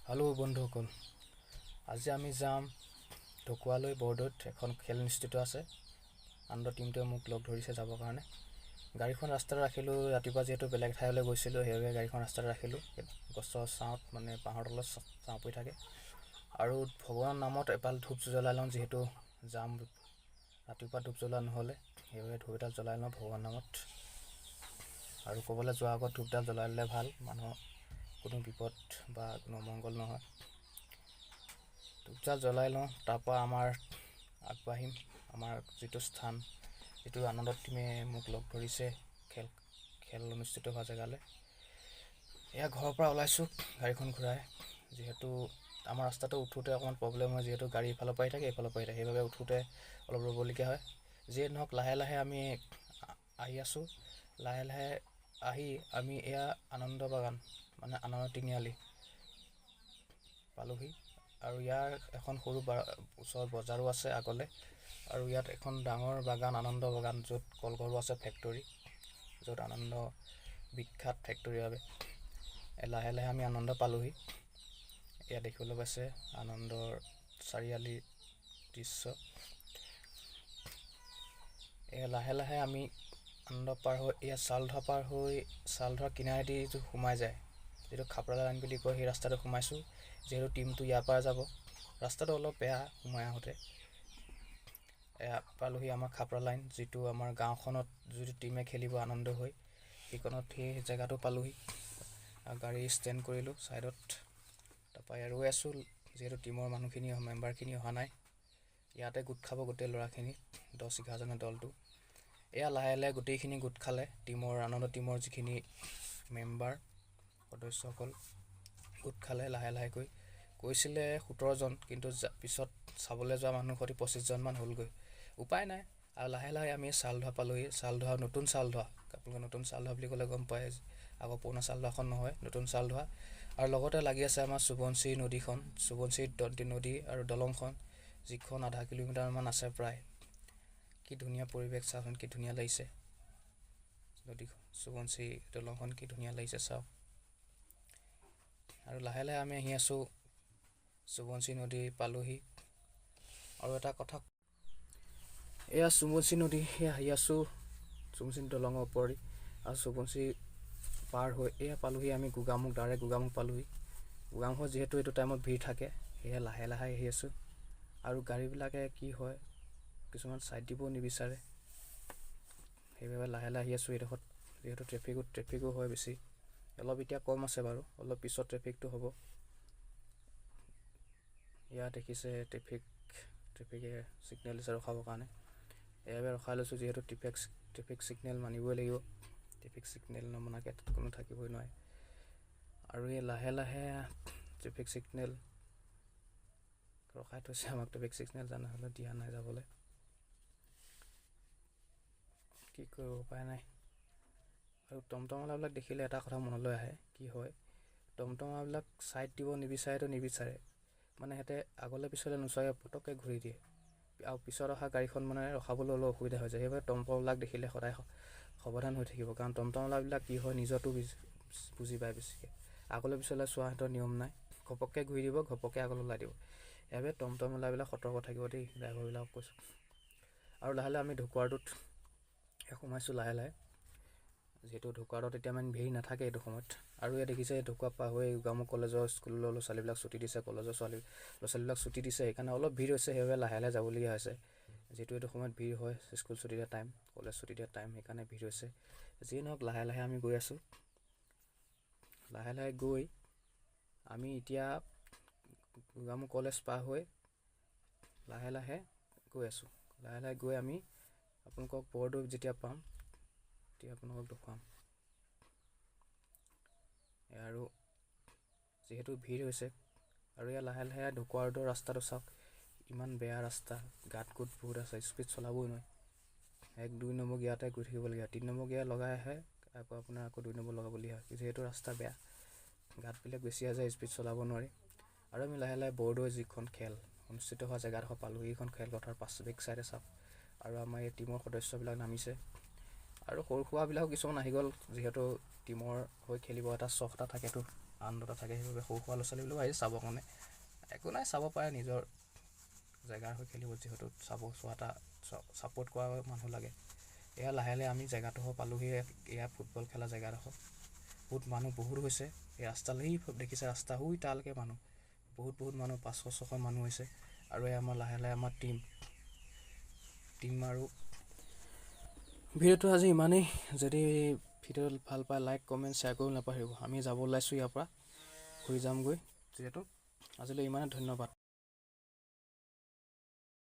Hello' বন্ধুসকল, আজি আমি যাম ঢকুৱালৈ বৰ্ডত এখন খেল অনুষ্ঠিত আছে। আনন্দ টিমটোৱে মোক লগ ধৰিছে যাবৰ কাৰণে। গাড়ীখন ৰাস্তাত ৰাখিলোঁ। ৰাতিপুৱা যিহেতু বেলেগ ঠাইলৈ গৈছিলোঁ, সেইবাবে গাড়ীখন ৰাস্তাত ৰাখিলোঁ। গছৰ ছাঁত মানে পাহাৰৰ তলত ছাঁ পৰি থাকে। আৰু ভগৱানৰ নামত এপাল ধূপ জ্বলাই লওঁ, যিহেতু যাম ৰাতিপুৱা ধূপ জ্বলোৱা নহ'লে, সেইবাবে ধূপ এডাল জ্বলাই লওঁ ভগৱানৰ নামত। আৰু ক'বলৈ যোৱাৰ আগত ধূপডাল জ্বলাই ল'লে ভাল, মানুহৰ কোনো বিপদ বা কোনো অমংগল নহয়। ধূপডাল জ্বলাই লওঁ, তাৰপৰা আমাৰ আগবাঢ়িম আমাৰ যিটো স্থান, যিটো আনন্দ টিমে মোক লগ ধৰিছে খেল অনুষ্ঠিত হোৱা জেগালৈ। এয়া ঘৰৰ পৰা ওলাইছোঁ গাড়ীখন ঘূৰাই, যিহেতু আমাৰ ৰাস্তাটো উঠোঁতে অকণমান প্ৰব্লেম হয়, যিহেতু গাড়ী ইফালৰ পৰাই থাকে এইফালৰ পৰাই থাকে, সেইবাবে উঠোঁতে অলপ ৰ'বলগীয়া হয়। যিয়ে নহওক লাহে লাহে আমি আহি আছোঁ। লাহে লাহে আহি আমি এয়া আনন্দ বাগান মানে আনন্দ তিনিআলি পালোহি। আৰু ইয়াৰ এখন সৰু ওচৰত বজাৰো আছে আগলৈ। আৰু ইয়াত এখন ডাঙৰ বাগান, আনন্দ বাগান, য'ত কলঘৰো আছে, ফেক্টৰী, য'ত আনন্দ বিখ্যাত ফেক্টৰীৰ বাবে। লাহে লাহে আমি আনন্দ পালোহি। এয়া দেখিবলৈ পাইছে আনন্দৰ চাৰিআলিৰ দৃশ্য। এয়া লাহে লাহে আমি আনন্দ পাৰ হৈ এয়া চালধৰা পাৰ হৈ চালধৰা কিনাৰেদি যিটো সোমাই যায়, যিটো খাপৰা লাইন বুলি কয়, সেই ৰাস্তাটো সোমাইছোঁ। যিহেতু টিমটো ইয়াৰ পৰা যাব, ৰাস্তাটো অলপ বেয়া সোমাই আহোঁতে। এয়া পালোহি আমাৰ খাপৰা লাইন, যিটো আমাৰ গাঁওখনত যিটো টিমে খেলিব আনন্দ হৈ, সেইখনত সেই জেগাটো পালোহি। গাড়ী ষ্টেণ্ড কৰিলোঁ ছাইডত। তাৰপৰা ৰৈ আছোঁ, যিহেতু টিমৰ মানুহখিনি মেম্বাৰখিনি অহা নাই। ইয়াতে গোট খাব গোটেই ল'ৰাখিনি, 10-11জনৰ দলটো। এয়া লাহে লাহে গোটেইখিনি গোট খালে, টিমৰ আনন্দ টিমৰ যিখিনি মেম্বাৰ সদস্যসকল গোট খালে লাহে লাহেকৈ। কৈছিলে 17জন, কিন্তু পিছত চাবলৈ যোৱা মানুহ সৈতে 25জনমান হ'লগৈ। উপায় নাই, আৰু লাহে লাহে আমি চালধৰা পালোহি। চালধৰা নতুন চালধৰা, আপোনালোকে নতুন চালধৰা বুলি ক'লে গম পায়, আগৰ পুৰণা চালধৰাখন নহয়, নতুন চালধৰা। আৰু লগতে লাগি আছে আমাৰ সোৱণশিৰি নদীখন, সোৱণশিৰি নদী আৰু দলংখন, যিখন আধা কিলোমিটাৰমান আছে প্ৰায়। কি ধুনীয়া পৰিৱেশ, চাওকচোন কি ধুনীয়া লাগিছে নদীখন, সোৱণশিৰি দলংখন কি ধুনীয়া লাগিছে চাওক। আৰু লাহে লাহে আমি আহি আছোঁ, সোৱণশিৰি নদী পালোহি। আৰু এটা কথা, এয়া সোৱণশিৰি নদী, সেয়া আহি আছোঁ সোৱণশিৰি দলঙৰ ওপৰেদি। আৰু সোৱণশিৰি পাৰ হৈ এয়া পালোহি আমি গোগামুখ, ডাইৰেক্ট গোগামুখ পালোহি। গোগামুখত যিহেতু এইটো টাইমত ভিৰ থাকে, সেয়ে লাহে লাহে আহি আছোঁ। আৰু গাড়ীবিলাকে কি হয়, কিছুমান ছাইড দিব নিবিচাৰে, সেইবাবে লাহে লাহে আহি আছোঁ এইডোখৰত। যিহেতু ট্ৰেফিকো হয় বেছি, অলপ এতিয়া কম আছে বাৰু, অলপ পিছত ট্ৰেফিকটো হ'ব। ইয়াত দেখিছে ট্ৰেফিকে ছিগনেল দিছে ৰখাবৰ কাৰণে। এইবাবে ৰখাই লৈছোঁ, যিহেতু ট্ৰেফিক ছিগনেল মানিবই লাগিব। ট্ৰেফিক ছিগনেল নমনাকৈ তাত কোনো থাকিবই নোৱাৰে। আৰু এই লাহে লাহে ট্ৰেফিক ছিগনেল ৰখাই থৈছে আমাক, ট্ৰেফিক ছিগনেল নহ'লে দিয়া নাই যাবলৈ। কি কৰিব, উপায় নাই। আৰু টমটমৱালাবিলাক দেখিলে এটা কথা মনলৈ আহে, কি হয়, টমটমৱালাবিলাক ছাইড দিব নিবিচাৰে, মানে সিহঁতে আগলৈ পিছলৈ নোচোৱাকৈ পটককৈ ঘূৰি দিয়ে। আৰু পিছত অহা গাড়ীখন মানে ৰখাবলৈ অলপ অসুবিধা হৈ যায়। সেইবাবে টমটমবিলাক দেখিলে সদায় সাৱধান হৈ থাকিব, কাৰণ টমটমৱালাবিলাক কি হয়, নিজৰটো বুজি পায় বেছিকৈ। আগলৈ পিছলৈ চোৱা সিহঁতৰ নিয়ম নাই, ঘপককৈ ঘূৰি দিব, ঘপককৈ আগলৈ ওলাই দিব। সেইবাবে টমটমৱালাবিলাক সতৰ্ক থাকিব দেই, ড্ৰাইভাৰবিলাকক কৈছোঁ। আৰু লাহে লাহে আমি ঢকুৱাৰটোত সোমাইছোঁ লাহে লাহে, যিহেতু ঢকুৱাৰটোত এতিয়া মানে ভিৰ নাথাকে এইটো সময়ত। আৰু ইয়াত দেখিছে ঢকুৱা পাৰ হৈ গোগামুখ কলেজৰ স্কুলৰ ল'ৰা ছোৱালীবিলাক ছুটি দিছে, কলেজৰ ল'ৰা ছোৱালীবিলাক ছুটি দিছে, সেইকাৰণে অলপ ভিৰ হৈছে। সেইবাবে লাহে লাহে যাবলগীয়া হৈছে, যিহেতু এইটো সময়ত ভিৰ হয়, স্কুল ছুটি দিয়া টাইম, কলেজ ছুটি দিয়া টাইম, সেইকাৰণে ভিৰ হৈছে। যিয়ে নহওক লাহে লাহে আমি গৈ আছোঁ। লাহে লাহে গৈ আমি এতিয়া গোগামুখ কলেজ পাৰ হৈ লাহে লাহে গৈ আছোঁ। লাহে লাহে গৈ আমি আপোনালোকক বৰ্ডটো যেতিয়া পাম, তেতিয়া আপোনালোকক দেখুৱাম। আৰু যিহেতু ভিৰ হৈছে, আৰু ইয়াত লাহে লাহে ঢকুৱাৰটোৰ ৰাস্তাটো চাওক, ইমান বেয়া ৰাস্তা, গাঁত গোট বহুত আছে, স্পীড চলাবই নোৱাৰে। 1-2 নম্বৰ গিয়াৰতে গৈ থাকিবলগীয়া, 3 নম্বৰ গিয়াৰ লগাই আহে, আকৌ 2 নম্বৰ লগাবলগীয়া হয়, যিহেতু ৰাস্তা বেয়া, গাঁতবিলাক বেছি আছে, স্পীড চলাব নোৱাৰি। আৰু আমি লাহে লাহে বৰ্ডৰ যিখন খেল অনুষ্ঠিত হোৱা জেগাডোখৰ পালোঁ, এইখন খেলপথাৰ বেক চাইডে চাওক। আৰু আমাৰ এই টিমৰ সদস্যবিলাক নামিছে, আৰু সৰু সুৰাবিলাকো কিছুমান আহি গ'ল, যিহেতু টিমৰ হৈ খেলিব এটা চখ এটা থাকেতো, আনন্দ এটা থাকে। সেইবাবে সৰু ল'ৰা ছোৱালীবিলাকো আহি চাবৰ কাৰণে একো নাই, চাব পাৰে, নিজৰ জেগাৰ হৈ খেলিব, যিহেতু ছাপোৰ্ট কৰা মানুহ লাগে। এয়া লাহে লাহে আমি জেগাডোখৰ পালোঁহি। এয়া ফুটবল খেলা জেগাডোখৰ মানুহ বহুত হৈছে। এই ৰাস্তালৈ দেখিছে, ৰাস্তা শুই তালৈকে মানুহ বহুত মানুহ, 500-600 মানুহ হৈছে। আৰু এই আমাৰ লাহে লাহে আমাৰ টিম আৰু ভিডিঅ'টো আজি ইমানেই। যদি ভিডিঅ'টো ভাল পায় লাইক কমেণ্ট শ্বেয়াৰ কৰিব নাপাহৰিব। আমি যাব ওলাইছোঁ ইয়াৰ পৰা, ঘূৰি যামগৈ যিহেতু। আজিলৈ ইমানেই, ধন্যবাদ।